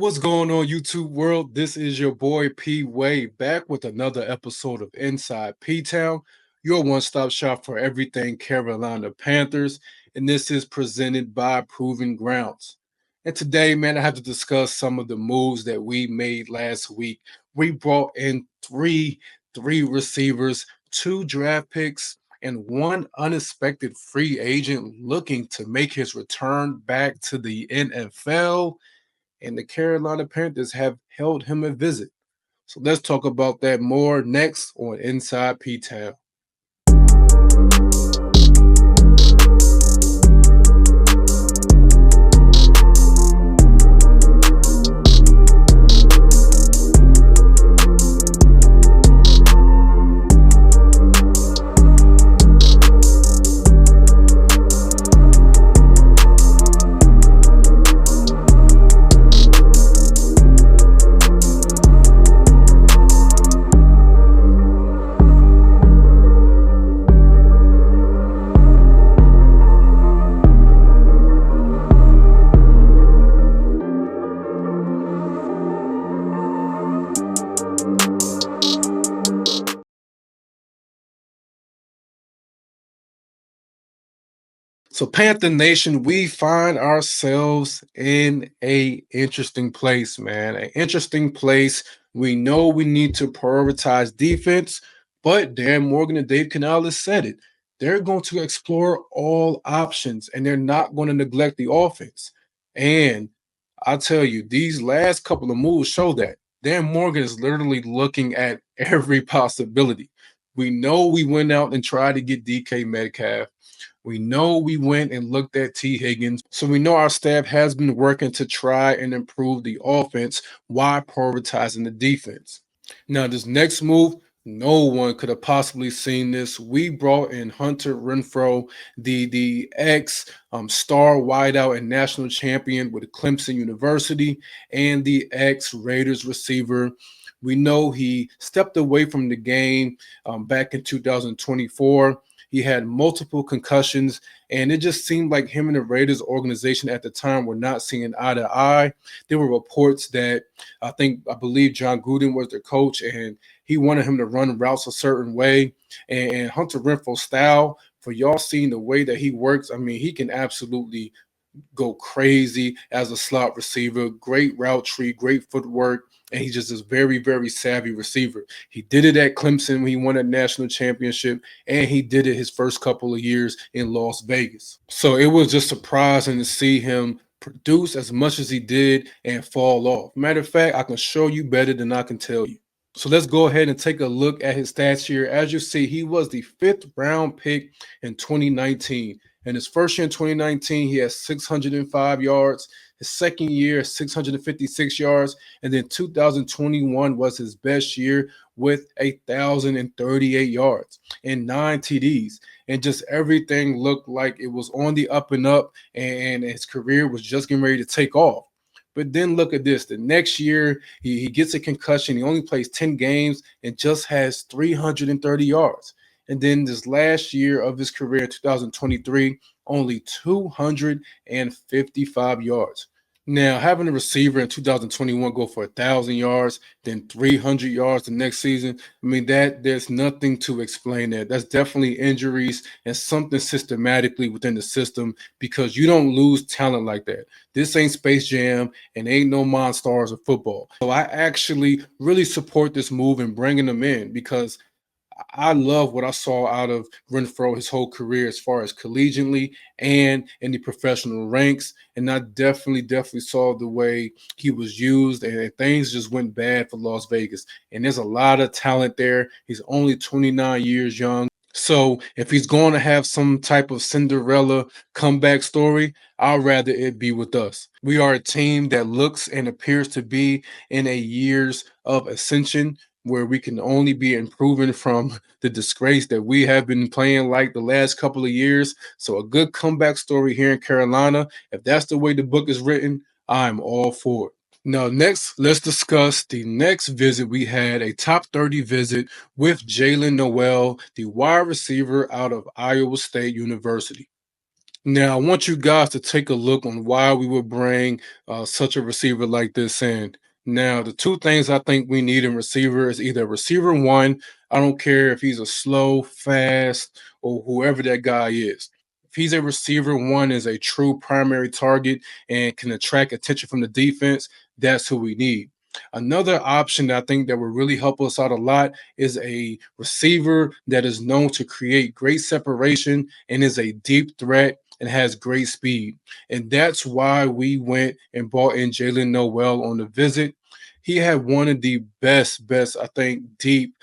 What's going on, YouTube world? This is your boy P Way back with another episode of Inside P Town, your one stop shop for everything Carolina Panthers. And this is presented by Proven Grounds. And today, man, I have to discuss some of the moves that we made last week. We brought in three receivers, two draft picks, and one unexpected free agent looking to make his return back to the NFL, and the Carolina Panthers have held him a visit. So let's talk about that more next on Inside P Town. So Panther Nation, we find ourselves in a interesting place, man. An interesting place. We know we need to prioritize defense, but Dan Morgan and Dave Canales said it. They're going to explore all options and they're not going to neglect the offense. And I tell you, these last couple of moves show that. Dan Morgan is literally looking at every possibility. We know we went out and tried to get DK Metcalf. We know we went and looked at T. Higgins. So we know our staff has been working to try and improve the offense while prioritizing the defense. Now, this next move, no one could have possibly seen this. We brought in Hunter Renfrow, the ex star wideout and national champion with Clemson University, and the ex Raiders receiver. We know he stepped away from the game back in 2024. He had multiple concussions, and it just seemed like him and the Raiders organization at the time were not seeing eye to eye. There were reports that I believe John Gruden was their coach, and he wanted him to run routes a certain way. And Hunter Renfrow's style, for y'all seeing the way that he works, I mean, he can absolutely go crazy as a slot receiver. Great route tree, great footwork, and he's just a very, very savvy receiver. He did it at Clemson when he won a national championship, and he did it his first couple of years in Las Vegas. So it was just surprising to see him produce as much as he did and fall off. Matter of fact, I can show you better than I can tell you. So let's go ahead and take a look at his stats here. As you see, he was the 5th round pick in 2019. In his first year in 2019, he had 605 yards. His second year, 656 yards. And then 2021 was his best year with 1,038 yards and 9 TDs. And just everything looked like it was on the up and up, and his career was just getting ready to take off. But then look at this. The next year, he gets a concussion. He only plays 10 games and just has 330 yards. And then this last year of his career, 2023, only 255 yards. Now, having a receiver in 2021 go for 1,000 yards, then 300 yards the next season, I mean, there's nothing to explain that. That's definitely injuries and something systematically within the system, because you don't lose talent like that. This ain't Space Jam and ain't no Monstars of football. So I actually really support this move and bringing them in, because I love what I saw out of Renfrow his whole career as far as collegiately and in the professional ranks. And I definitely saw the way he was used, and things just went bad for Las Vegas. And there's a lot of talent there. He's only 29 years young. So if he's going to have some type of Cinderella comeback story, I'd rather it be with us. We are a team that looks and appears to be in a years of ascension, where we can only be improving from the disgrace that we have been playing like the last couple of years. So a good comeback story here in Carolina, if that's the way the book is written, I'm all for it. Now, next, let's discuss the next visit. We had a top 30 visit with Jaylin Noel, the wide receiver out of Iowa State University. Now, I want you guys to take a look on why we would bring such a receiver like this in. Now, the two things I think we need in receiver is either receiver one. I don't care if he's a slow, fast, or whoever that guy is. If he's a receiver one, is a true primary target and can attract attention from the defense, that's who we need. Another option that I think that would really help us out a lot is a receiver that is known to create great separation and is a deep threat and has great speed. And that's why we went and bought in Jaylin Noel on the visit. He had one of the best, I think, deep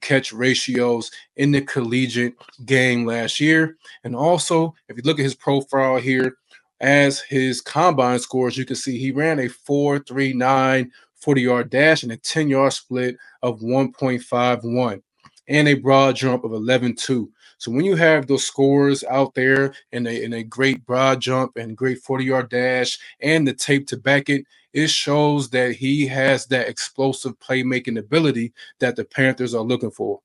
catch ratios in the collegiate game last year. And also, if you look at his profile here, as his combine scores, you can see he ran a 4.39 40-yard dash and a 10-yard split of 1.51 and a broad jump of 11.2. So when you have those scores out there in a great broad jump and great 40-yard dash and the tape to back it, it shows that he has that explosive playmaking ability that the Panthers are looking for.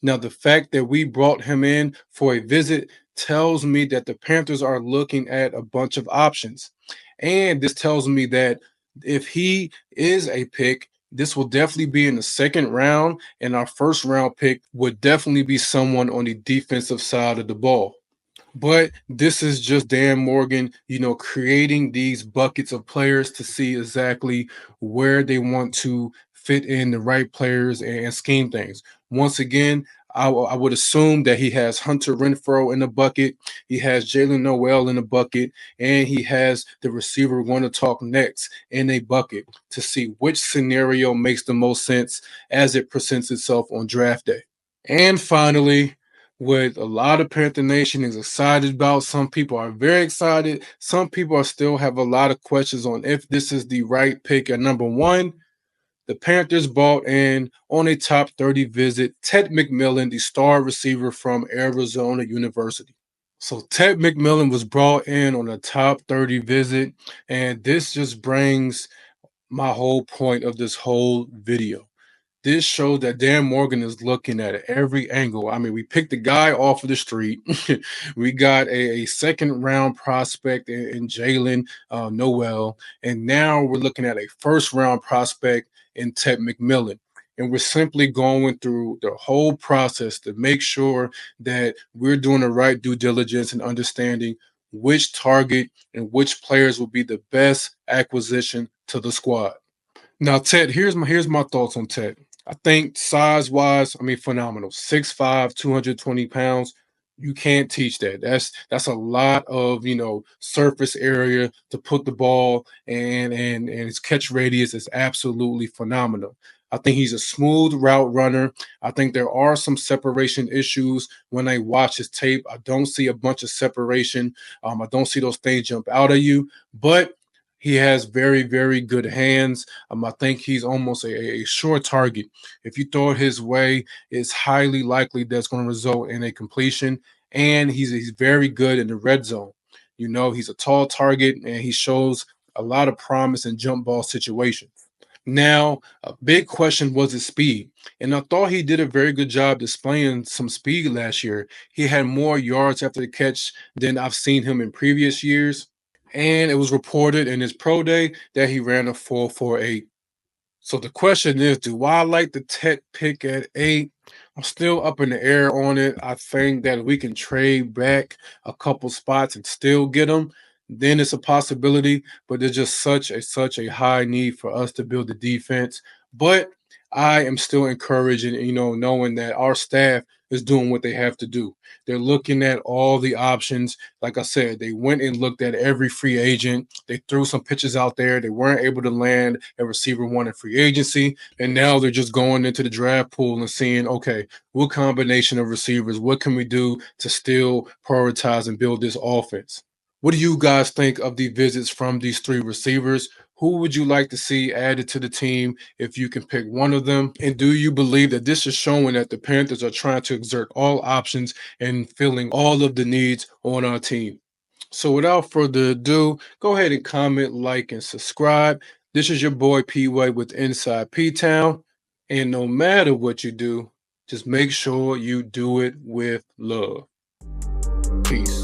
Now, the fact that we brought him in for a visit tells me that the Panthers are looking at a bunch of options. And this tells me that if he is a pick, this will definitely be in the second round, and our first round pick would definitely be someone on the defensive side of the ball. But this is just Dan Morgan, creating these buckets of players to see exactly where they want to fit in the right players and scheme things. Once again, I would assume that he has Hunter Renfrow in the bucket, he has Jaylin Noel in the bucket, and he has the receiver we're going to talk next in a bucket to see which scenario makes the most sense as it presents itself on draft day. And finally, what a lot of Panther Nation is excited about, some people are very excited. Some people are still have a lot of questions on if this is the right pick at number one. The Panthers bought in on a top 30 visit Tet McMillan, the star receiver from Arizona University. So Tet McMillan was brought in on a top 30 visit, and this just brings my whole point of this whole video. This shows that Dan Morgan is looking at every angle. I mean, we picked a guy off of the street. We got a second round prospect in Jaylin Noel. And now we're looking at a first round prospect in Tet McMillan. And we're simply going through the whole process to make sure that we're doing the right due diligence and understanding which target and which players will be the best acquisition to the squad. Now, Ted, here's my thoughts on Ted. I think size wise, I mean, phenomenal. 6'5", 220 pounds. You can't teach that. That's a lot of surface area to put the ball, and his catch radius is absolutely phenomenal. I think he's a smooth route runner. I think there are some separation issues when I watch his tape. I don't see a bunch of separation. I don't see those things jump out at you, but he has very, very good hands. I think he's almost a sure target. If you throw it his way, it's highly likely that's going to result in a completion. And he's very good in the red zone. He's a tall target and he shows a lot of promise in jump ball situations. Now, a big question was his speed. And I thought he did a very good job displaying some speed last year. He had more yards after the catch than I've seen him in previous years. And it was reported in his pro day that he ran a 4.48. So the question is, do I like the Tet pick at 8? I'm still up in the air on it. I think that we can trade back a couple spots and still get him. Then it's a possibility, but there's just such a high need for us to build the defense. But I am still encouraging, knowing that our staff is doing what they have to do. They're looking at all the options. Like I said, they went and looked at every free agent. They threw some pitches out there. They weren't able to land a receiver one in free agency. And now they're just going into the draft pool and seeing, okay, what combination of receivers, what can we do to still prioritize and build this offense? What do you guys think of the visits from these three receivers? Who would you like to see added to the team if you can pick one of them? And do you believe that this is showing that the Panthers are trying to exert all options and filling all of the needs on our team? So without further ado, go ahead and comment, like, and subscribe. This is your boy P-Way with Inside P-Town. And no matter what you do, just make sure you do it with love. Peace.